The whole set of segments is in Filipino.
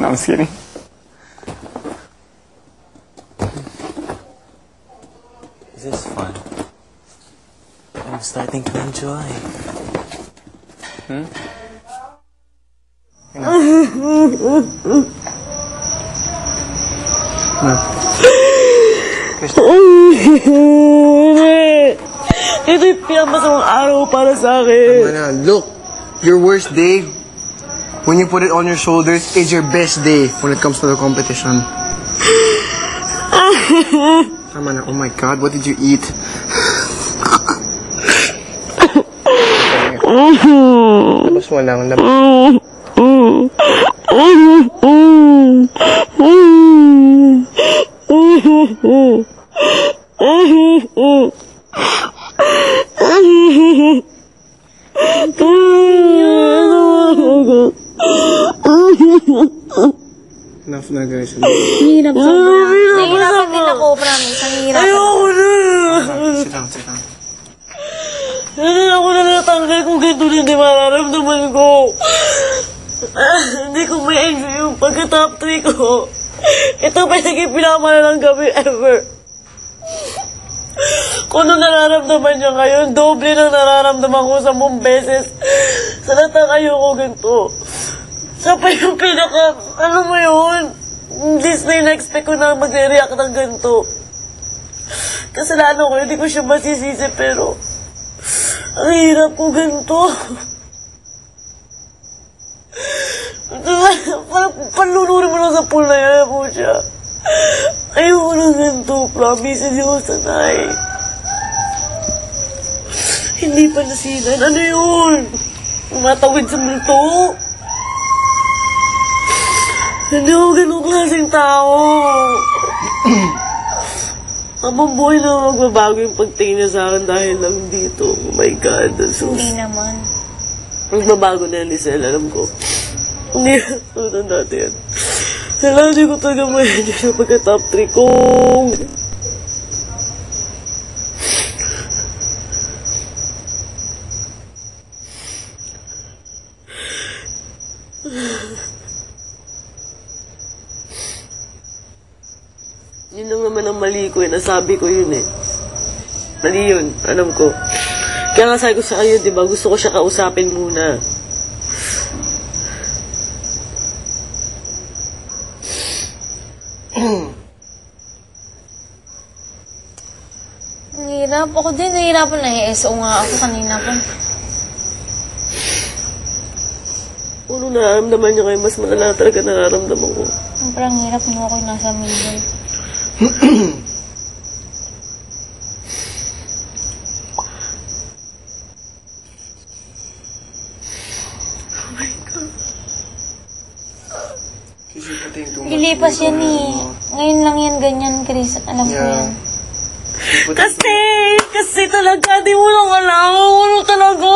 No, I'm just kidding. This is fun. I'm starting to enjoy. Ito yung pinamasamang araw para sa akin. Look, your worst day, when you put it on your shoulders, is your best day when it comes to the competition. Tama na. Oh my God, what did you eat? Labas mo lang. Enough na, guys. Hirap sa nahihirapan din ako, promise. Ang hirap. Ayoko na. Sit down, sit down. Hindi ako na natanggal kung ganito na hindi mararamdaman ko. Hindi ko may enjoy yung pagka-top 3 ko. Ito pa naging pinamalalang gabi ever. Kung ano nararamdaman niya ngayon, doble na nararamdaman ko 10 beses. Sa lahat ayoko ganito. Siya pa yung pinaka, ano mo yun? This na in-expect ko na magre-react ng ganito. Kasalanan ko, hindi ko siya masisisi, pero ang hirap ko ganito. Panlunurin mo lang sa pool na yan po siya. Ayoko na ganito, promise, hindi ko sanay. Hindi pa nasinan, ano yun? Matawid sa multo. Hindi ako ganun klaseng tao. Habang buhay na magbabago yung pagtingin niya sa akin dahil lang dito. Oh my God. Hindi naman. Magbabago na yan, Lizelle, alam ko. Hindi, tulad natin yan. Kailangan hindi ko talaga ma-enjoy siya pagka-top 3 ko. Yun lang naman ang mali ko eh. Nasabi ko yun eh. Mali yun. Alam ko. Kaya nga sabi ko sa kayo, diba? Gusto ko siya kausapin muna. Ang hirap. Ako din, nahihirapan na. ESO nga ako kanina pa. Ano nararamdaman niya kayo? Mas malala talaga nararamdaman ko. Ang parang hirap mo ako yung nasa middle. Oh my God. Lilipas yan eh. Ngayon lang yan ganyan, Chris. Alam ko yan. Kasi talaga, di mo lang alam. Ano talaga?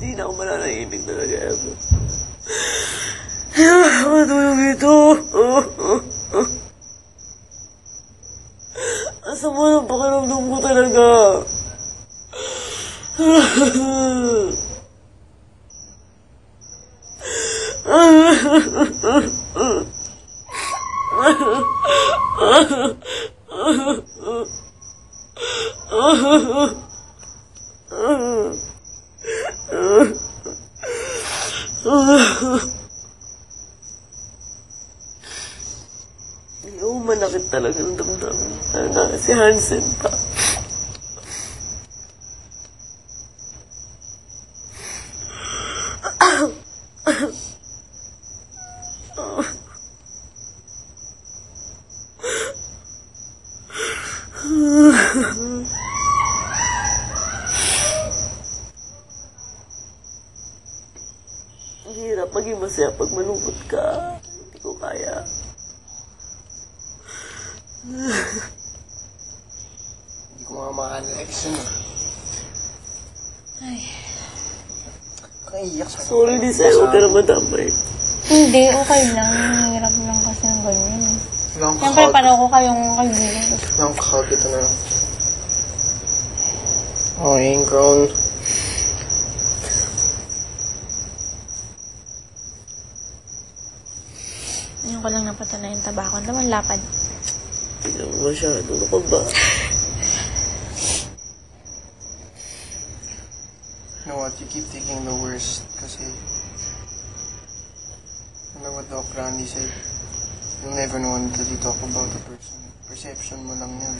Di na ako mananahimik talaga, Evo. Ano yung ito? Asa mo ng pakiramdam ko talaga? Manakit talaga ng damdamin. Si Hansen pa. Ang hirap maging masaya pag malungkot ka. Hindi ko kaya. Hindi ko mga ma-analyze yun eh. Ay. Kaiyak sa Sorry, Lizelle. Huwag ka na madamay. Hindi, okay lang. Hirap lang kasi ng ganyan. Siyempre, paano ko kayong kaibigan? Yung kakao dito na lang. Okay, grown. Ngayon ko lang napata na yung tabako. Ang naman lapad. Hindi naman masyado. Ano ka ba? You know what, you keep thinking the worst kasi remember what Doc Randy said, you'll never know until you talk about the person. Perception mo lang yan.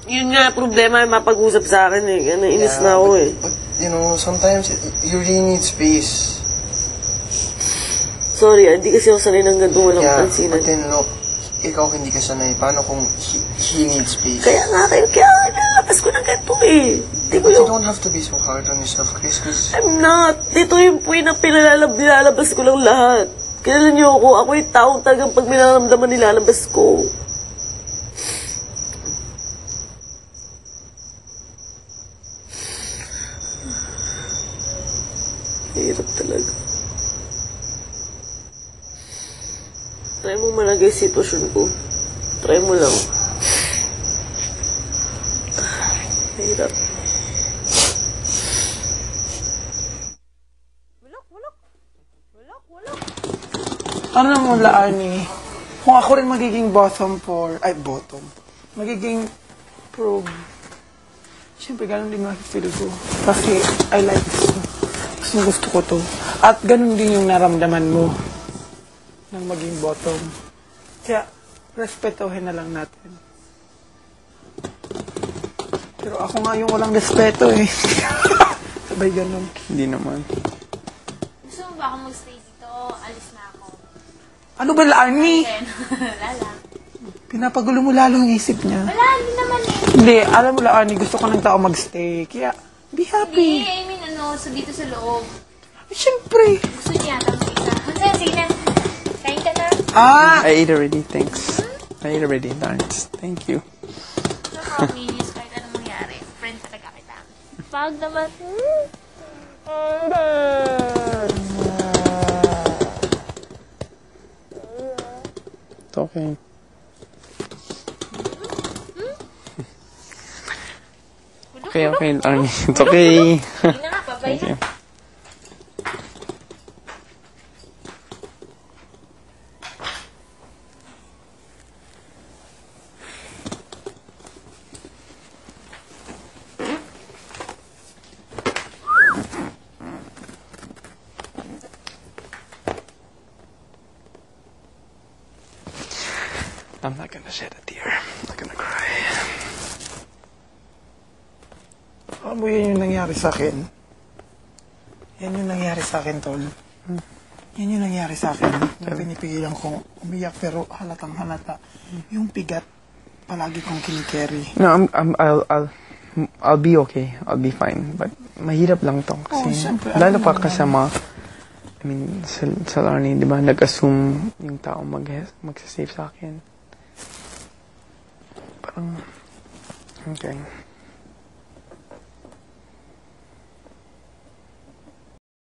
Yun nga, problema yung mapag-usap sa akin eh. Kaya nainis na ako eh. But, you know, sometimes you really need space. Sorry, hindi kasi ako sanay ng ganito walang pansinan. But then look, ikaw hindi ka sanay. Paano kung he needs space? Kaya nilalabas ko ng ganito eh. Di But ba you yung... don't have to be so hard on yourself, Chris, because I'm not. Dito yung point na nilalabas ko lang lahat. Kilala niyo ako. Ako yung taong tagang pag minaramdaman nilalabas ko. Hirap talaga. Try mo malagay sitwasyon ko. Try mo lang. Hirap. Ano mo, Laani? Kung ako rin magiging bottom, magiging probe. Siyempre, ganun din feel ko. Kasi, I like this. Gusto ko to. At ganun din yung naramdaman mo ng maging bottom. Kaya, respetohin na lang natin. Pero ako nga yung walang respeto eh. Sabay ganun. Hindi naman. Gusto mo ba ako magstay dito? Alis na ako. Ano ba, Laani? Wala lang. Pinapagulo mo lalo ang isip niya. Wala, hindi naman eh. Hindi, alam mo, Laani, gusto ko ng tao magstay. Kaya, be happy. Hindi, I mean so dito sa loob. Siyempre. Gusto niya yata mag-isa. Hanggang, sige na. Kain ka na. I ate already, thanks. I ate already, thanks. Thank you. So, promise, kahit anong mangyari, friend talaga kita. Pag naman, It's okay. Okay, Arnie. It's okay. hindi na nga, babay na. I'm not gonna shed a tear. I'm not gonna cry. Alam mo, yan yung nangyari sa akin. Yan yung nangyari sa akin, Tol. Yan yung nangyari sa akin. Pinipigilan kong umiyak pero halatang halata. Yung bigat, palagi kong kinikerry. No, I'll be okay. I'll be fine. But mahirap lang to kasi siyempre, lalo pa kasama sa Larnie, di ba? Nag-assume yung tao magsasave sa akin. Parang okay.